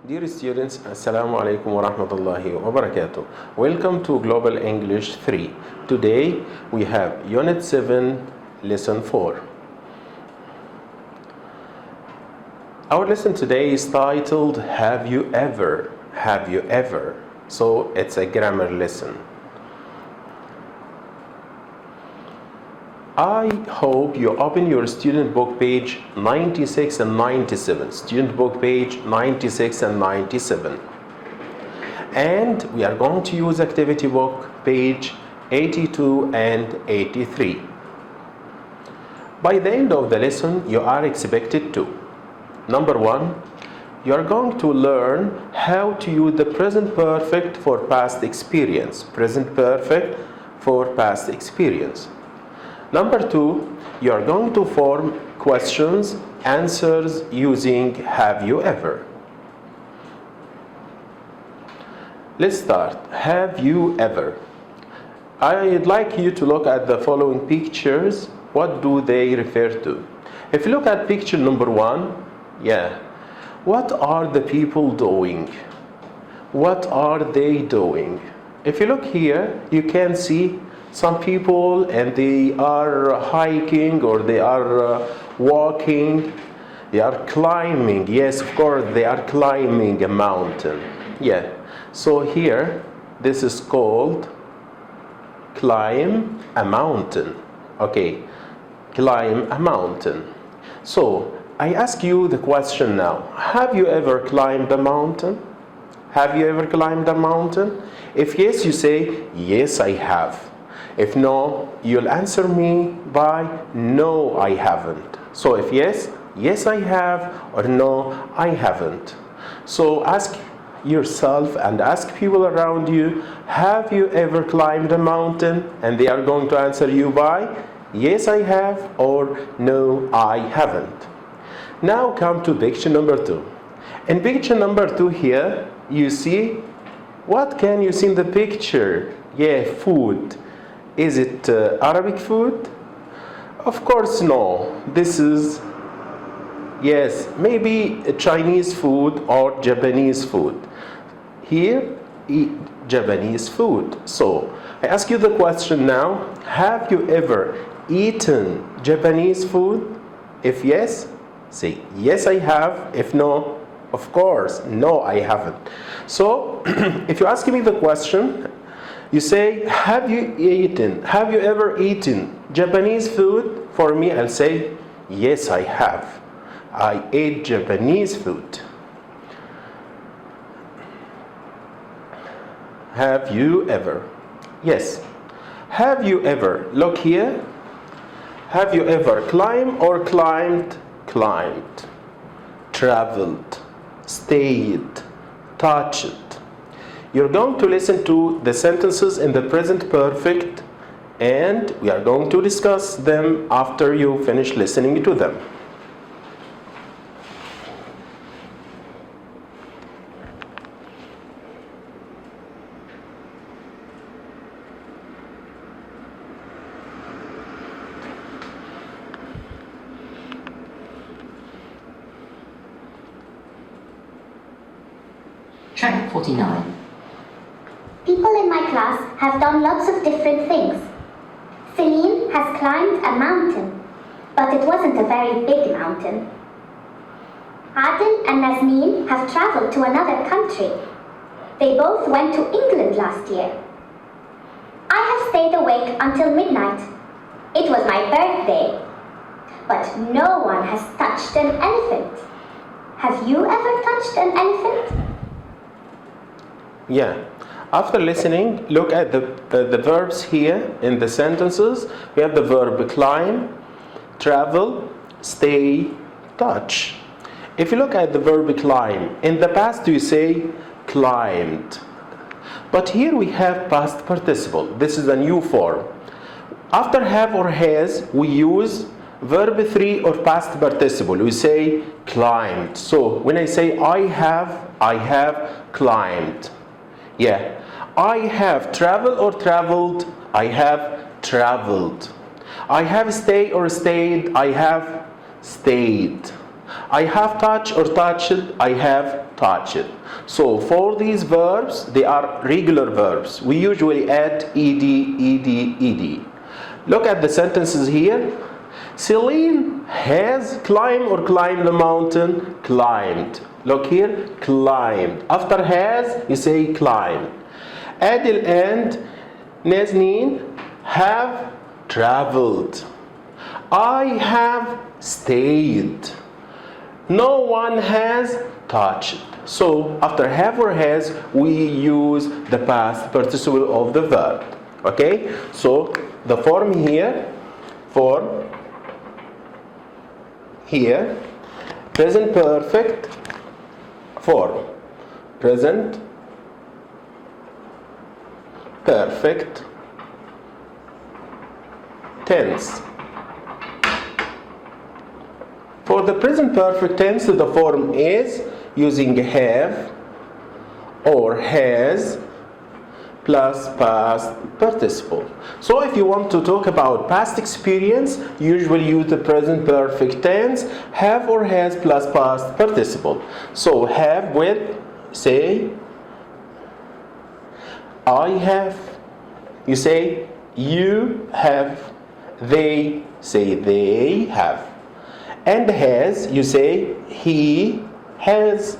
Dear students, Assalamu alaikum wa rahmatullahi wa barakatuh. Welcome to Global English 3. Today we have Unit 7, Lesson 4. Our lesson today is titled Have You Ever? Have you ever? So it's a grammar lesson. I hope you open your student book page 96 and 97. Student book page 96 and 97. And we are going to use activity book page 82 and 83. By the end of the lesson, you are expected to: number 1, you are going to learn how to use the present perfect for past experience. Present perfect for past experience. Number 2, you are going to form questions, answers using have you ever. Let's start. Have you ever? I'd like you to look at the following pictures. What do they refer to? If you look at picture number 1, what are the people doing? What are they doing? If you look here, you can see some people and they are hiking or they are walking. They are climbing. Yes, of course, they are climbing a mountain. So here, this is called climb a mountain. Okay, climb a mountain. So I ask you the question now. Have you ever climbed a mountain? Have you ever climbed a mountain? If yes, you say, yes, I have. If no, you'll answer me by no, I haven't. So if yes, yes, I have, or no, I haven't. So ask yourself and ask people around you, have you ever climbed a mountain? And they are going to answer you by yes, I have, or no, I haven't. Now come to picture number 2. In picture number 2 here, you see, what can you see in the picture? Food. Is it Arabic food? Of course no. This is, maybe Chinese food or Japanese food. Here, eat Japanese food. So, I ask you the question now, have you ever eaten Japanese food? If yes, say, yes, I have. If no, of course, no, I haven't. So, if you ask me the question, you say, have you ever eaten Japanese food? For me, I'll say, yes, I have. I ate Japanese food. Have you ever? Yes. Have you ever? Look here. Have you ever climbed or climbed? Climbed. Traveled. Stayed. Touched. You're going to listen to the sentences in the present perfect, and we are going to discuss them after you finish listening to them. Track 49. People in my class have done lots of different things. Celine has climbed a mountain, but it wasn't a very big mountain. Adil and Nazneen have traveled to another country. They both went to England last year. I have stayed awake until midnight. It was my birthday. But no one has touched an elephant. Have you ever touched an elephant? After listening, look at the verbs here in the sentences. We have the verb climb, travel, stay, touch. If you look at the verb climb, in the past you say climbed. But here we have past participle. This is a new form. After have or has, we use verb 3 or past participle. We say climbed. So when I say I have climbed. I have traveled or traveled. I have traveled. I have stayed or stayed. I have stayed. I have touched or touched. I have touched. So for these verbs, they are regular verbs. We usually add ed, ed. Look at the sentences here. Celine has climbed or climbed the mountain. Climbed. Look here, climbed. After has, you say climbed. Adil and Nazneen have traveled. I have stayed. No one has touched. So after have or has, we use the past participle of the verb. Okay? So the form here, for here, present perfect form. Present perfect tense. For the present perfect tense, the form is using have or has plus past participle. So if you want to talk about past experience, usually use the present perfect tense, have or has plus past participle. So have with, say, I have. You say, you have. They say, they have. And has, you say, he has,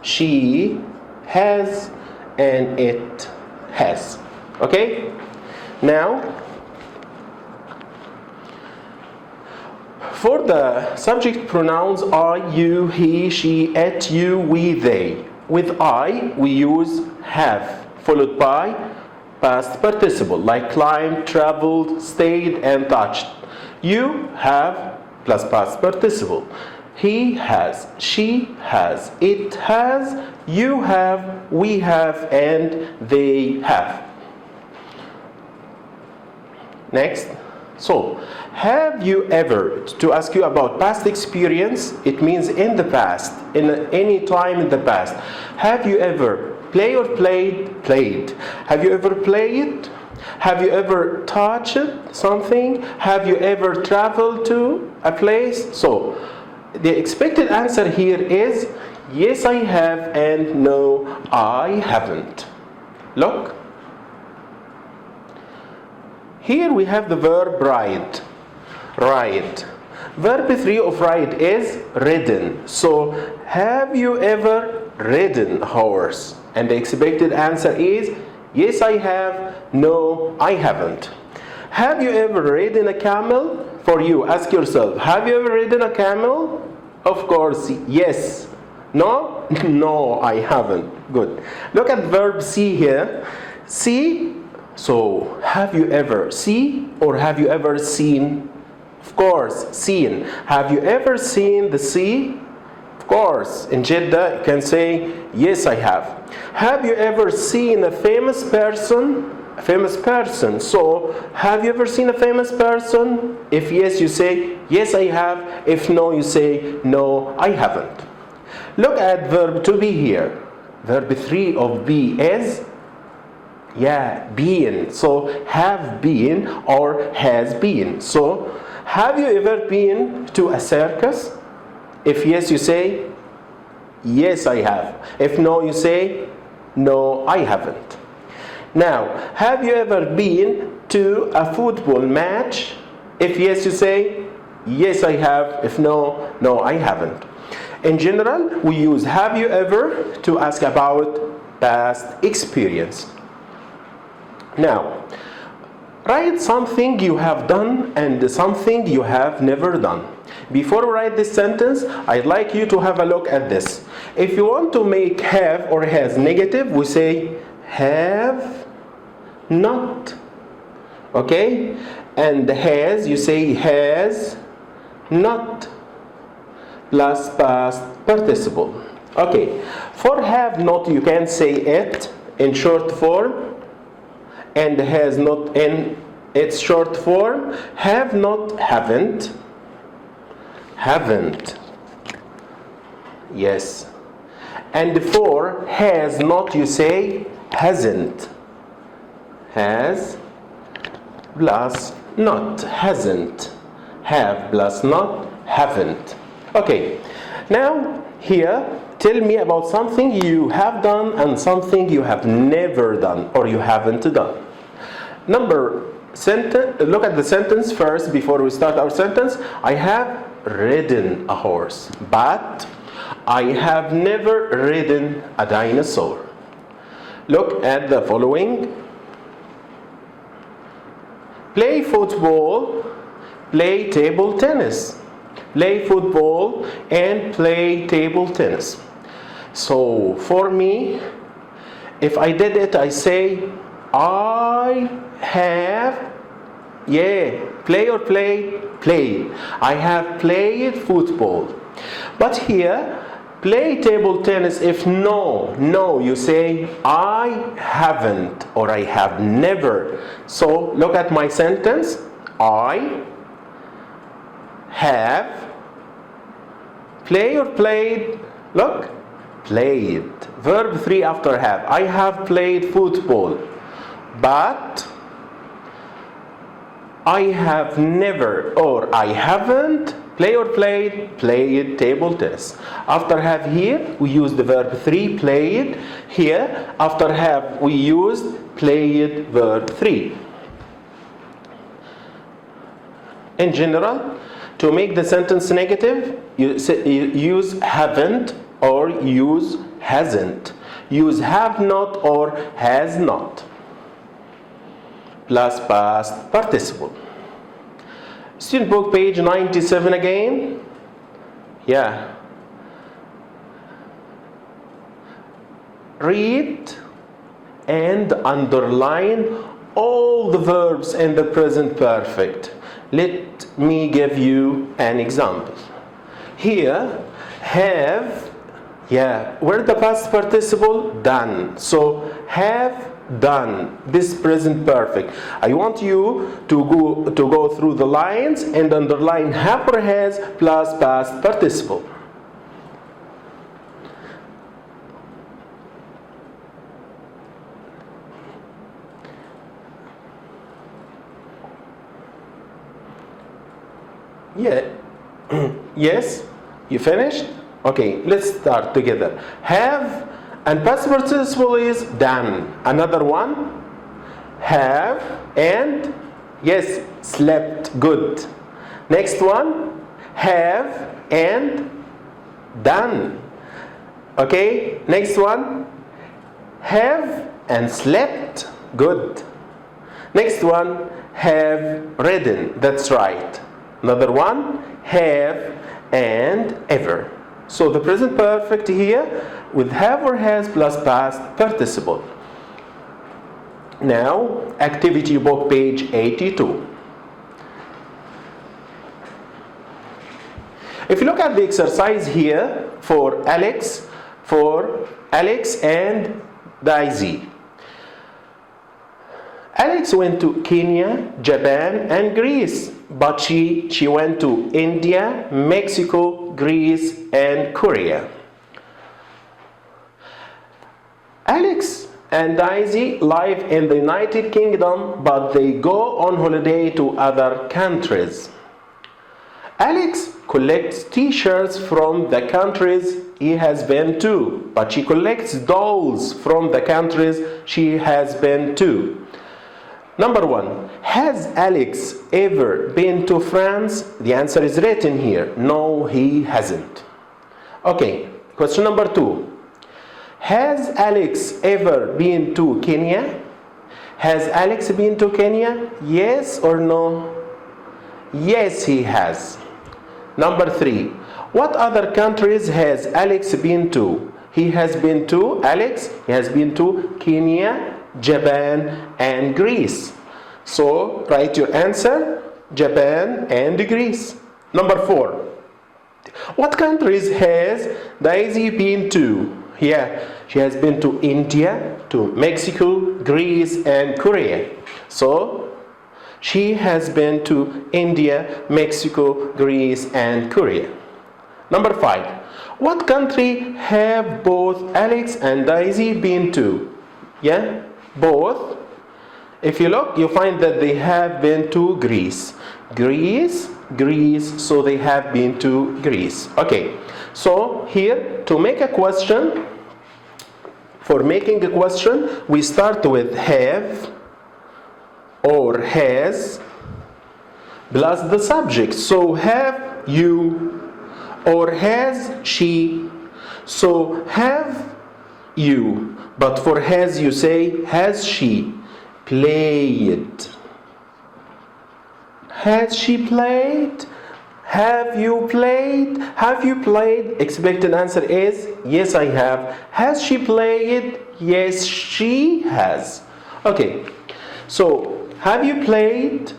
she has, and it has. Okay? Now, for the subject pronouns I, you, he, she, it, you, we, they. With I, we use have, followed by past participle, like climbed, traveled, stayed, and touched. You have plus past participle. He has, she has, it has, you have, we have, and they have. Next. So, have you ever, to ask you about past experience, it means in the past, in any time in the past. Have you ever played or played? Have you ever played? Have you ever touched something? Have you ever traveled to a place? So, the expected answer here is yes, I have, and no, I haven't. Look. Here we have the verb ride. Ride. Verb 3 of ride is ridden. So, have you ever ridden a horse? And the expected answer is yes, I have, no, I haven't. Have you ever ridden a camel? For you, ask yourself, have you ever ridden a camel? Of course, yes. No? No, I haven't. Good. Look at verb see here. See. So, have you ever seen or have you ever seen? Of course, seen. Have you ever seen the sea? Of course. In Jeddah, you can say, yes, I have. Have you ever seen a famous person? A famous person. So, have you ever seen a famous person? If yes, you say, yes, I have. If no, you say, no, I haven't. Look at verb to be here. Verb 3 of be is been. So have been or has been. So have you ever been to a circus? If yes, you say yes, I have. If no, you say no, I haven't. Now, have you ever been to a football match? If yes, you say yes, I have. If no, no, I haven't. In general, we use have you ever to ask about past experience. Now, write something you have done and something you have never done. Before we write this sentence, I'd like you to have a look at this. If you want to make have or has negative, we say have not. Okay? And has, you say has not plus past participle. Okay. For have not, you can say it in short form. And has not in its short form. Have not, haven't. Haven't. Yes. And for has not, you say hasn't. Has plus not. Hasn't. Have plus not. Haven't. Okay. Now here tell me about something you have done and something you have never done or you haven't done. Look at the sentence first before we start our sentence. I have ridden a horse, but I have never ridden a dinosaur. Look at the following. Play football, play table tennis. Play football and play table tennis. So for me, if I did it, I say I have, play or play. I have played football. But here, play table tennis, if no, you say I haven't or I have never. So look at my sentence. I have play or played. Look, played. Verb 3 after have. I have played football, but I have never or I haven't play or played table tennis. After have here, we use the verb 3, played. Here, after have, we used played verb 3. In general, to make the sentence negative, you use haven't or use hasn't. Use have not or has not. Plus past participle. Student book page 97 again. Read and underline all the verbs in the present perfect. Let me give you an example. Here, have, where the past participle? Done. So, have done this present perfect. I want you to go through the lines and underline have or has plus past participle. Yes, you finished? Okay, let's start together. Have and past participle is done. Another one, have and slept. Good. Next one, have and done. Okay, next one, have and slept. Good. Next one, have ridden. That's right. Another one, have and ever. So the present perfect here with have or has plus past participle. Now, activity book page 82. If you look at the exercise here for Alex and Daisy. Alex went to Kenya, Japan, and Greece, but she went to India, Mexico, Greece, and Korea. Alex and Daisy live in the United Kingdom, but they go on holiday to other countries. Alex collects t-shirts from the countries he has been to, but she collects dolls from the countries she has been to. Number one, has Alex ever been to France? The answer is written here. No, he hasn't. Okay, question number two. Has Alex ever been to Kenya? Has Alex been to Kenya? Yes or no? Yes, he has. Number three, what other countries has Alex been to? He has been to, Alex, he has been to Kenya, Japan, and Greece. So, write your answer, Japan and Greece. Number four, what countries has Daisy been to? She has been to India, to Mexico, Greece, and Korea. So, she has been to India, Mexico, Greece, and Korea. Number five, what country have both Alex and Daisy been to? Both If you look, you find that they have been to Greece. Greece, Greece, so they have been to Greece. Okay, so here, to make a question, for making a question, we start with have or has plus the subject. So have you or has she. So have you, but for has you say has she played. Has she played? Have you played? Have you played? Expected answer is yes, I have. Has she played? Yes, she has. Okay, so have you played?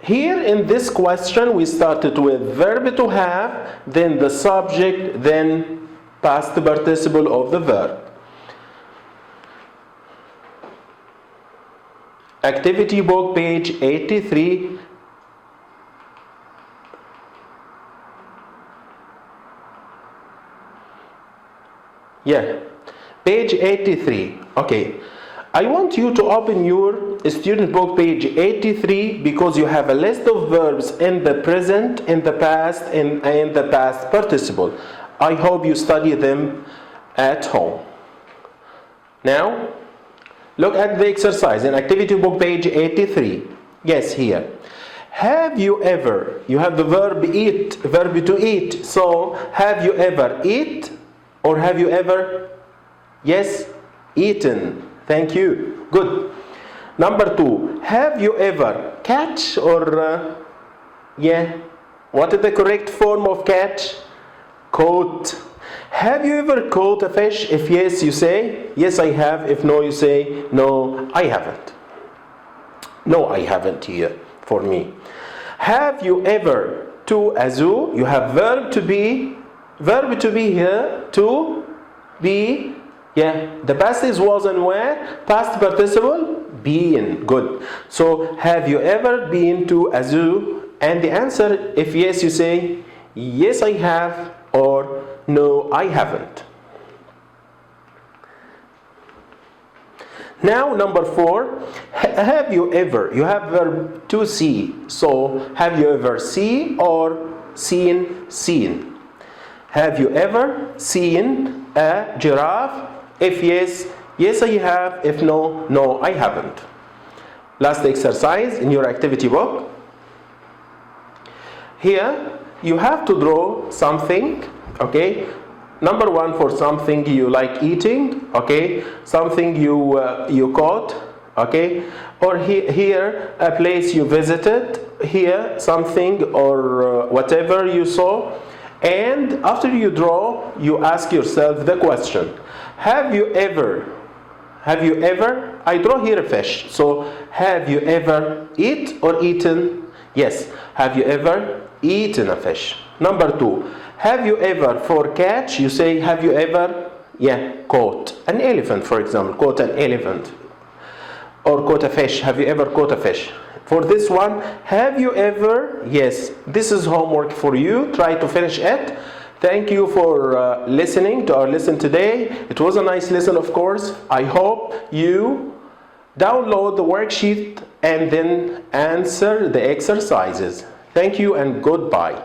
Here in this question we started with verb to have, then the subject, then past participle of the verb. Activity book, page 83. Yeah, page 83. Okay, I want you to open your student book, page 83, because you have a list of verbs in the present, in the past, and in the past participle. I hope you study them at home. Now, look at the exercise in activity book, page 83. Yes, here. Have you ever, you have the verb eat, verb to eat. So, have you ever eat or have you ever, yes, eaten? Thank you. Good. Number 2, have you ever catch or, yeah, what is the correct form of catch? Caught. Have you ever caught a fish? If yes, you say, yes, I have. If no, you say, no, I haven't. No, I haven't here for me. Have you ever to a zoo? You have verb to be here, to be, yeah, the past is was and were, past participle, been. Good. So, have you ever been to a zoo? And the answer, if yes, you say, yes, I have, or no, I haven't. Now, number 4, have you ever, you have verb to see. So, have you ever seen or seen? Have you ever seen a giraffe? If yes, yes, I have. If no, no, I haven't. Last exercise in your activity book. Here, you have to draw something, okay? Number 1, for something you like eating, okay? Something you caught, okay? Or here, a place you visited. Here, something or whatever you saw. And after you draw, you ask yourself the question. Have you ever, I draw here a fish. So, have you ever eat or eaten? Yes. Have you ever eaten a fish? Number 2, have you ever, for catch, you say, have you ever, yeah, caught an elephant, for example, caught an elephant. Or caught a fish. Have you ever caught a fish? For this one, have you ever, yes, this is homework for you. Try to finish it. Thank you for listening to our lesson today. It was a nice lesson, of course. I hope you download the worksheet and then answer the exercises. Thank you and goodbye.